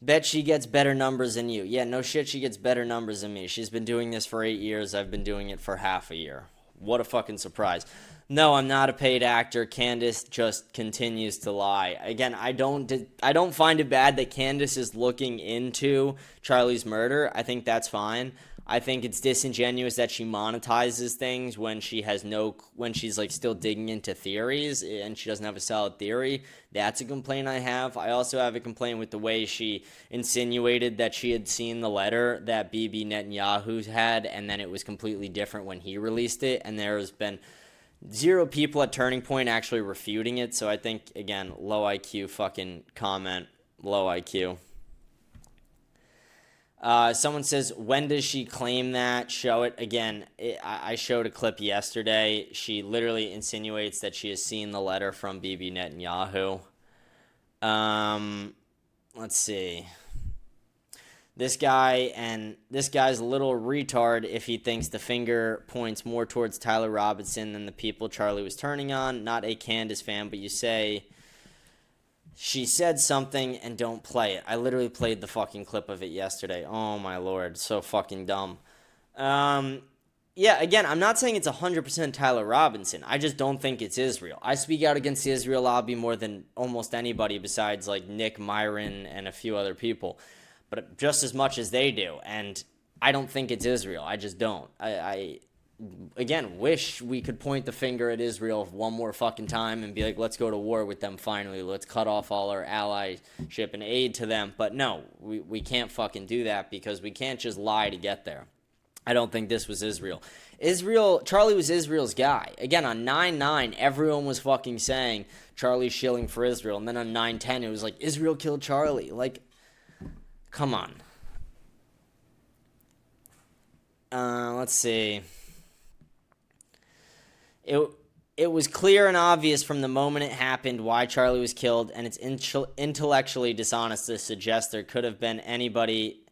Bet she gets better numbers than you. Yeah, no shit, she gets better numbers than me. She's been doing this for 8 years. I've been doing it for half a year. What a fucking surprise. No, I'm not a paid actor. Candace just continues to lie. Again, I don't find it bad that Candace is looking into Charlie's murder. I think that's fine. I think it's disingenuous that she monetizes things when she's like still digging into theories and she doesn't have a solid theory. That's a complaint I have. I also have a complaint with the way she insinuated that she had seen the letter that Bibi Netanyahu had, and then it was completely different when he released it, and there's been 0 people at Turning Point actually refuting it. So I think, again, low IQ fucking comment, low IQ. Someone says, when does she claim that? Show it. Again, I showed a clip yesterday. She literally insinuates that she has seen the letter from Bibi Netanyahu. Let's see. This guy's a little retard if he thinks the finger points more towards Tyler Robinson than the people Charlie was turning on. Not a Candace fan, but you say she said something and don't play it. I literally played the fucking clip of it yesterday. Oh my lord, so fucking dumb. Yeah, again, I'm not saying it's 100% Tyler Robinson. I just don't think it's Israel. I speak out against the Israel lobby more than almost anybody besides like Nick, Myron, and a few other people. But just as much as they do. And I don't think it's Israel. I just don't. I again, wish we could point the finger at Israel one more fucking time and be like, let's go to war with them finally. Let's cut off all our allyship and aid to them. But no, we can't fucking do that because we can't just lie to get there. I don't think this was Israel. Charlie was Israel's guy. Again, on 9/9, everyone was fucking saying Charlie's shilling for Israel. And then on 9/10, it was like, Israel killed Charlie. Like, come on. Let's see. It was clear and obvious from the moment it happened why Charlie was killed, and it's intellectually dishonest to suggest there could have been anybody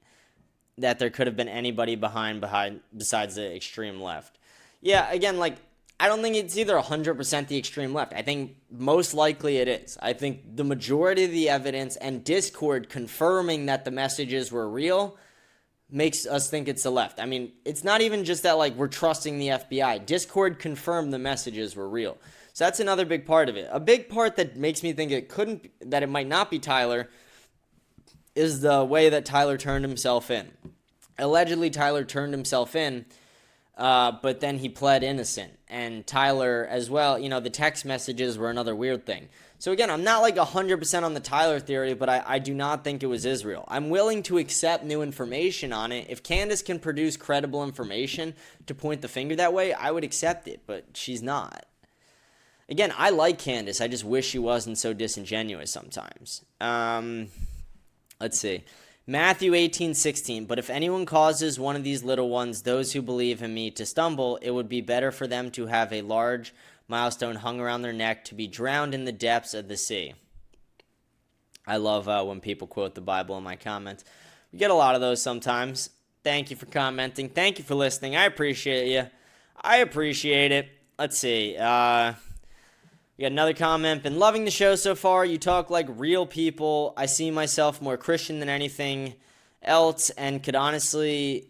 behind besides the extreme left. Yeah, again, like, I don't think it's either 100% the extreme left. I think most likely it is. I think the majority of the evidence and Discord confirming that the messages were real makes us think it's the left. I mean, it's not even just that, like, we're trusting the FBI. Discord confirmed the messages were real. So that's another big part of it. A big part that makes me think that it might not be Tyler is the way that Tyler turned himself in. Allegedly, Tyler turned himself in, but then he pled innocent. And Tyler as well, the text messages were another weird thing. So again, I'm not like 100% on the Tyler theory, but I do not think it was Israel. I'm willing to accept new information on it. If Candace can produce credible information to point the finger that way, I would accept it, but she's not. Again, I like Candace. I just wish she wasn't so disingenuous sometimes. Let's see. Matthew 18:16, but if anyone causes one of these little ones, those who believe in me, to stumble, it would be better for them to have a large milestone hung around their neck to be drowned in the depths of the sea. I love when people quote the Bible in my comments. We get a lot of those sometimes. Thank you for commenting. Thank you for listening. I appreciate you. I appreciate it. Let's see. We got another comment. Been loving the show so far. You talk like real people. I see myself more Christian than anything else and could honestly,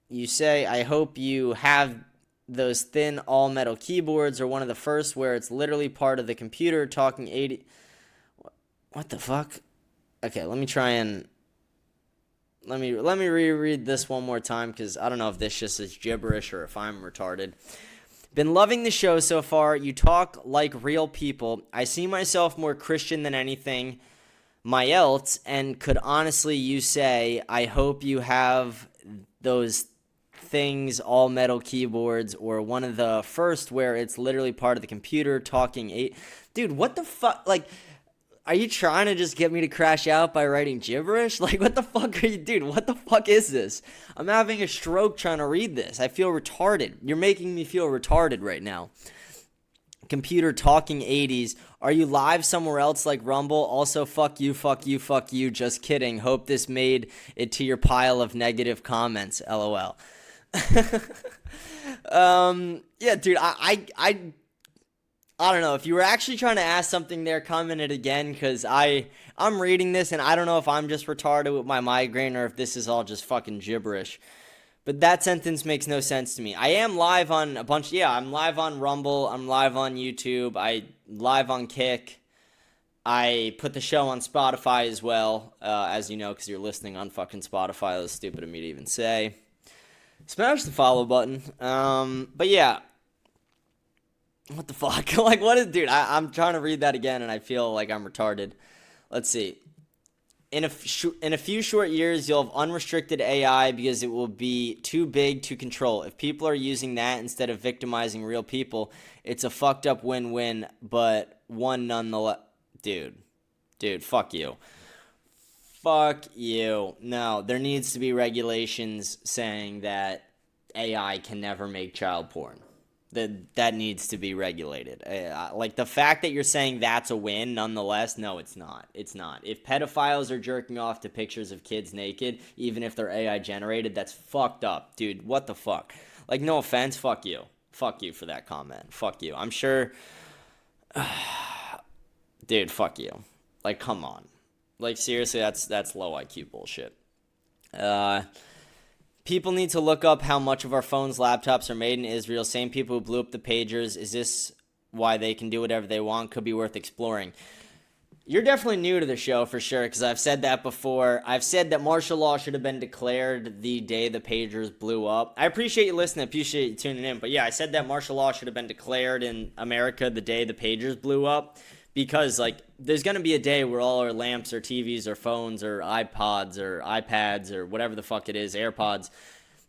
you say, I hope you have those thin all-metal keyboards or one of the first where it's literally part of the computer talking 80... What the fuck? Okay, let me try and... Let me reread this one more time because I don't know if this just is gibberish or if I'm retarded. Been loving the show so far. You talk like real people. I see myself more Christian than anything my else and could honestly, you say, I hope you have those things, all metal keyboards, or one of the first where it's literally part of the computer talking 8... Dude, what the fuck? Like... Are you trying to just get me to crash out by writing gibberish? Like, what the fuck are you... Dude, what the fuck is this? I'm having a stroke trying to read this. I feel retarded. You're making me feel retarded right now. Computer talking 80s. Are you live somewhere else like Rumble? Also, fuck you, fuck you, fuck you. Just kidding. Hope this made it to your pile of negative comments. LOL. Yeah, dude, I don't know. If you were actually trying to ask something there, comment it again, because I'm reading this, and I don't know if I'm just retarded with my migraine or if this is all just fucking gibberish. But that sentence makes no sense to me. I am live on a bunch... Yeah, I'm live on Rumble. I'm live on YouTube. I live on Kick. I put the show on Spotify as well, as you know, because you're listening on fucking Spotify. That's stupid of me to even say. Smash the follow button. But yeah... What the fuck? Like, what is... Dude, I'm trying to read that again, and I feel like I'm retarded. Let's see. In a few short years, you'll have unrestricted AI because it will be too big to control. If people are using that instead of victimizing real people, it's a fucked up win-win, but one nonetheless... Dude, fuck you. Fuck you. No, there needs to be regulations saying that AI can never make child porn. That needs to be regulated. Like, the fact that you're saying that's a win, nonetheless, no, it's not. It's not. If pedophiles are jerking off to pictures of kids naked, even if they're AI generated, that's fucked up. Dude, what the fuck? Like, no offense, fuck you. Fuck you for that comment. Fuck you. I'm sure... Dude, fuck you. Like, come on. Like, seriously, that's low IQ bullshit. People need to look up how much of our phones, laptops are made in Israel. Same people who blew up the pagers. Is this why they can do whatever they want? Could be worth exploring. You're definitely new to the show for sure, because I've said that before. I've said that martial law should have been declared the day the pagers blew up. I appreciate you listening. I appreciate you tuning in. But yeah, I said that martial law should have been declared in America the day the pagers blew up. Because, like, there's going to be a day where all our lamps or TVs or phones or iPods or iPads or whatever the fuck it is, AirPods,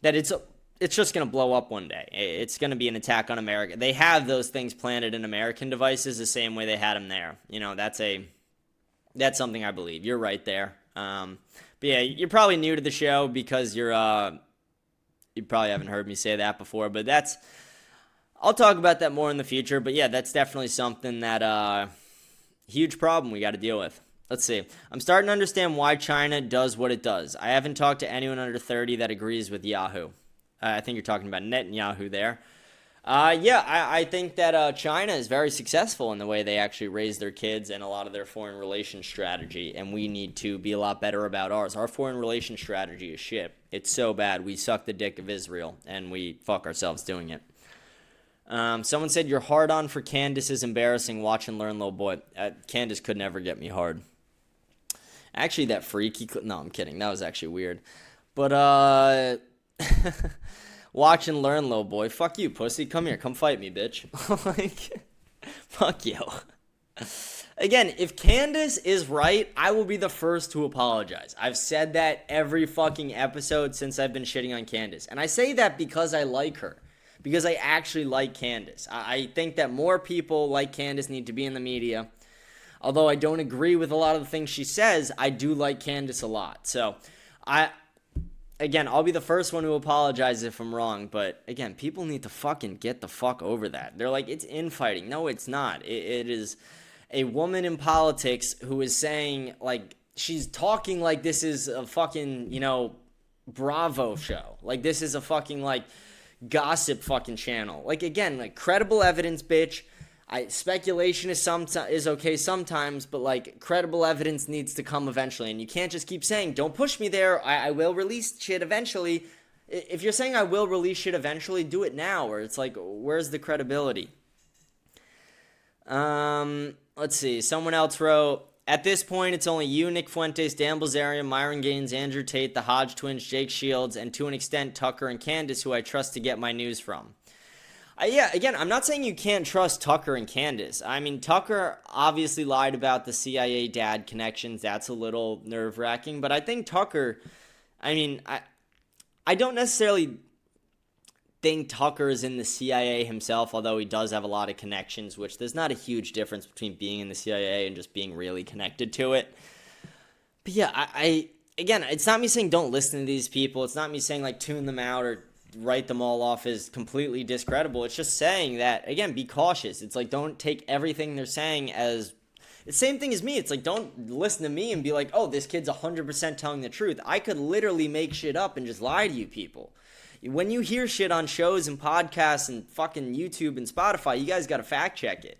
that it's just going to blow up one day. It's going to be an attack on America. They have those things planted in American devices the same way they had them there. You know, that's something I believe. You're right there. But yeah, you're probably new to the show because you probably haven't heard me say that before. But I'll talk about that more in the future. But yeah, that's definitely something that... Huge problem we got to deal with. Let's see. I'm starting to understand why China does what it does. I haven't talked to anyone under 30 that agrees with Yahoo. I think you're talking about Netanyahu there. Yeah, I think that China is very successful in the way they actually raise their kids and a lot of their foreign relations strategy, and we need to be a lot better about ours. Our foreign relations strategy is shit. It's so bad. We suck the dick of Israel, and we fuck ourselves doing it. Someone said, your hard on for Candace is embarrassing. Watch and learn, little boy. Candace could never get me hard. Actually, that freaky... No, I'm kidding. That was actually weird. But, watch and learn, little boy. Fuck you, pussy. Come here. Come fight me, bitch. Like, fuck you. Again, if Candace is right, I will be the first to apologize. I've said that every fucking episode since I've been shitting on Candace. And I say that because I like her. Because I actually like Candace. I think that more people like Candace need to be in the media. Although I don't agree with a lot of the things she says, I do like Candace a lot. So, again, I'll be the first one to apologize if I'm wrong, but again, people need to fucking get the fuck over that. They're like, it's infighting. No, it's not. It is a woman in politics who is saying, like, she's talking like this is a fucking, Bravo show. Like, this is a fucking, like, gossip fucking channel. Like, again, like, credible evidence, bitch. Speculation is okay sometimes, but, like, credible evidence needs to come eventually. And you can't just keep saying, don't push me there, I will release shit eventually. If you're saying I will release shit eventually, do it now. Or it's like, where's the credibility? Let's see. Someone else wrote, at this point, it's only you, Nick Fuentes, Dan Bilzerian, Myron Gaines, Andrew Tate, the Hodge twins, Jake Shields, and to an extent, Tucker and Candace, who I trust to get my news from. Yeah, again, I'm not saying you can't trust Tucker and Candace. I mean, Tucker obviously lied about the CIA dad connections. That's a little nerve-wracking. But I think Tucker, I don't necessarily think Tucker is in the CIA himself, although he does have a lot of connections, which there's not a huge difference between being in the CIA and just being really connected to it. But yeah, again, it's not me saying don't listen to these people. It's not me saying, like, tune them out or write them all off as completely discreditable. It's just saying that, again, be cautious. It's like, don't take everything they're saying as... It's the same thing as me. It's like, don't listen to me and be like, oh, this kid's 100% telling the truth. I could literally make shit up and just lie to you people. When you hear shit on shows and podcasts and fucking YouTube and Spotify, you guys got to fact check it.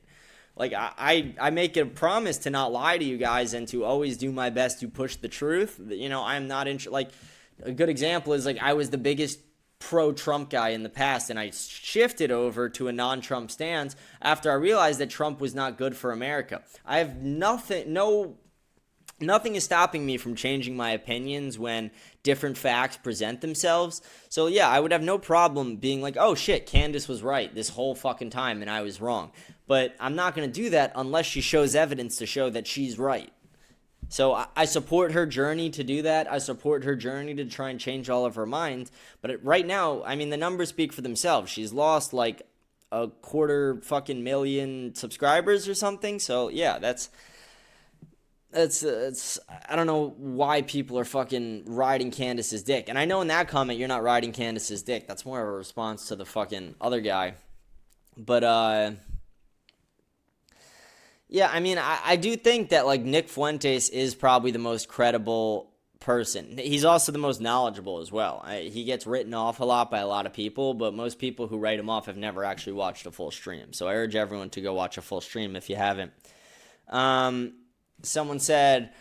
Like, I make it a promise to not lie to you guys and to always do my best to push the truth. I'm not like, a good example is, like, I was the biggest pro-Trump guy in the past, and I shifted over to a non-Trump stance after I realized that Trump was not good for America. I have nothing is stopping me from changing my opinions when different facts present themselves. So yeah, I would have no problem being like, oh shit, Candace was right this whole fucking time and I was wrong. But I'm not going to do that unless she shows evidence to show that she's right. So I support her journey to do that. I support her journey to try and change all of her minds. But right now, I mean, the numbers speak for themselves. She's lost like 250,000 subscribers or something. So yeah, that's I don't know why people are fucking riding Candace's dick. And I know in that comment you're not riding Candace's dick. That's more of a response to the fucking other guy. But yeah, I mean, I do think that, like, Nick Fuentes is probably the most credible person. He's also the most knowledgeable as well. He gets written off a lot by a lot of people, but most people who write him off have never actually watched a full stream. So I urge everyone to go watch a full stream if you haven't. Someone said,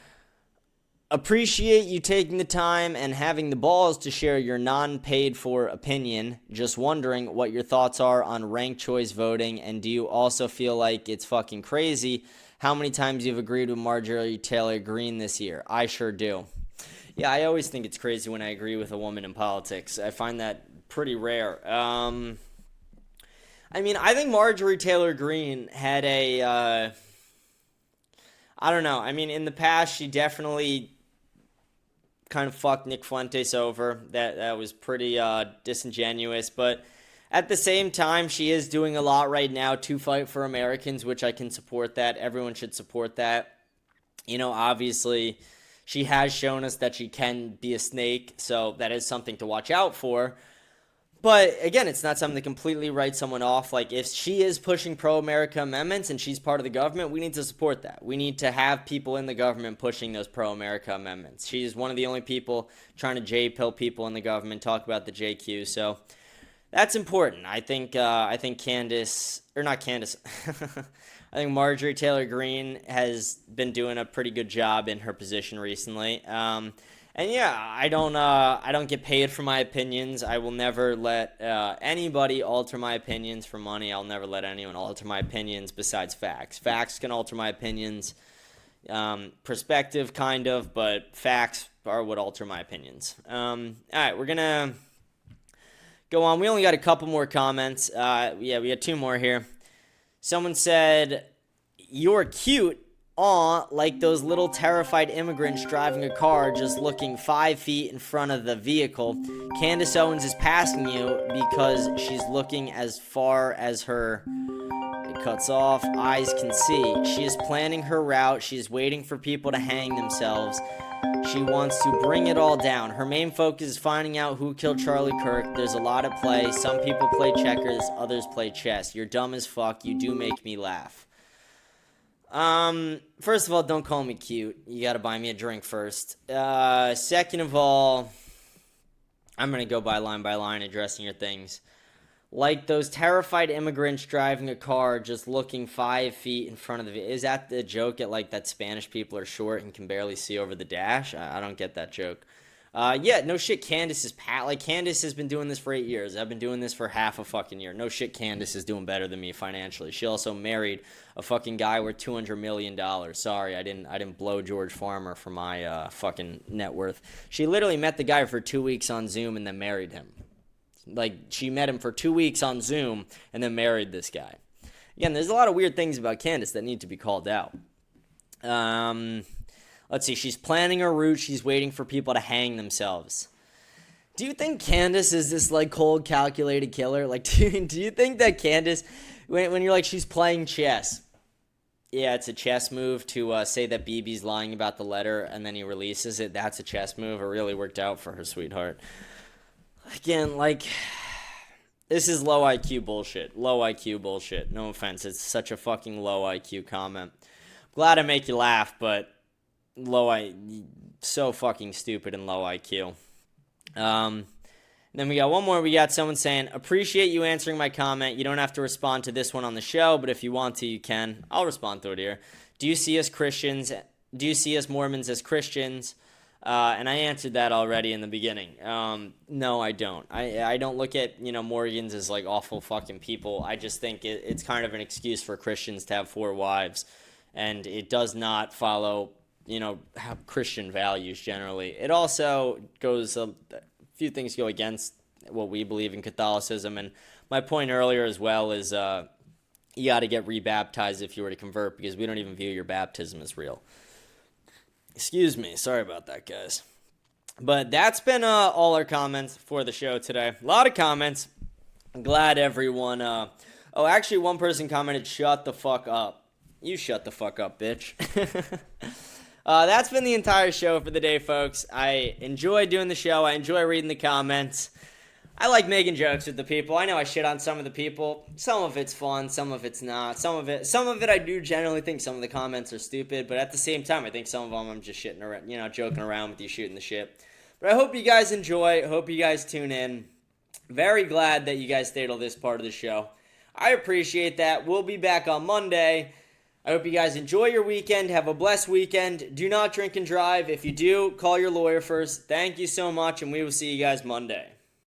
appreciate you taking the time and having the balls to share your non-paid-for opinion. Just wondering what your thoughts are on ranked choice voting, and do you also feel like it's fucking crazy how many times you've agreed with Marjorie Taylor Greene this year? I sure do. Yeah, I always think it's crazy when I agree with a woman in politics. I find that pretty rare. I mean, I think Marjorie Taylor Greene had a... I don't know. I mean, in the past, she definitely kind of fucked Nick Fuentes over. That was pretty disingenuous. But at the same time, she is doing a lot right now to fight for Americans, which I can support that. Everyone should support that. Obviously, she has shown us that she can be a snake, so that is something to watch out for. But again, it's not something to completely write someone off. Like, if she is pushing pro-America amendments and she's part of the government, we need to support that. We need to have people in the government pushing those pro-America amendments. She's one of the only people trying to J-pill people in the government, talk about the JQ. So that's important. I think Candace, or not Candace, I think Marjorie Taylor Greene has been doing a pretty good job in her position recently. And yeah, I don't get paid for my opinions. I will never let anybody alter my opinions for money. I'll never let anyone alter my opinions besides facts. Facts can alter my opinions. Perspective, kind of, but facts are what alter my opinions. All right, we're going to go on. We only got a couple more comments. Yeah, we had two more here. Someone said, you're cute. Aw, like those little terrified immigrants driving a car just looking 5 feet in front of the vehicle. Candace Owens is passing you because she's looking as far as her It cuts off. Eyes can see. She is planning her route. She is waiting for people to hang themselves. She wants to bring it all down. Her main focus is finding out who killed Charlie Kirk. There's a lot at play. Some people play checkers, others play chess. You're dumb as fuck. You do make me laugh. First of all, don't call me cute. You gotta buy me a drink first. Second of all, I'm gonna go by line addressing your things. Like those terrified immigrants driving a car just looking 5 feet in front of the... Is that the joke at, like, that Spanish people are short and can barely see over the dash? I don't get that joke. Yeah, no shit, Candace is... Candace has been doing this for 8 years. I've been doing this for half a fucking year. No shit, Candace is doing better than me financially. She also married a fucking guy worth $200 million. Sorry, I didn't blow George Farmer for my fucking net worth. She literally met the guy for 2 weeks on Zoom and then married him. Like, she met him for 2 weeks on Zoom and then married this guy. Again, there's a lot of weird things about Candace that need to be called out. Let's see. She's planning her route. She's waiting for people to hang themselves. Do you think Candace is this, like, cold, calculated killer? Like, do you think that Candace, when you're like, she's playing chess, yeah, it's a chess move to say that BB's lying about the letter and then he releases it. That's a chess move. It really worked out for her sweetheart. Again, like, this is low IQ bullshit. Low IQ bullshit. No offense. It's such a fucking low IQ comment. Glad I make you laugh, but so fucking stupid and low IQ. Then we got one more. We got someone saying, appreciate you answering my comment. You don't have to respond to this one on the show, but if you want to, you can. I'll respond to it here. Do you see us Mormons as Christians? And I answered that already in the beginning. No, I don't. I don't look at, Morgans as, like, awful fucking people. I just think it's kind of an excuse for Christians to have 4 wives. And it does not follow, Christian values generally. It also goes, a few things go against what we believe in Catholicism. And my point earlier as well is you got to get rebaptized if you were to convert, because we don't even view your baptism as real. Excuse me. Sorry about that, guys. But that's been all our comments for the show today. A lot of comments. I'm glad everyone... actually, one person commented, shut the fuck up. You shut the fuck up, bitch. That's been the entire show for the day, folks. I enjoy doing the show. I enjoy reading the comments. I like making jokes with the people. I know I shit on some of the people. Some of it's fun, some of it's not. Some of it I do generally think some of the comments are stupid, but at the same time, I think some of them I'm just shitting around, joking around with you, shooting the shit. But I hope you guys enjoy. I hope you guys tune in. Very glad that you guys stayed till this part of the show. I appreciate that. We'll be back on Monday. I hope you guys enjoy your weekend. Have a blessed weekend. Do not drink and drive. If you do, call your lawyer first. Thank you so much, and we will see you guys Monday.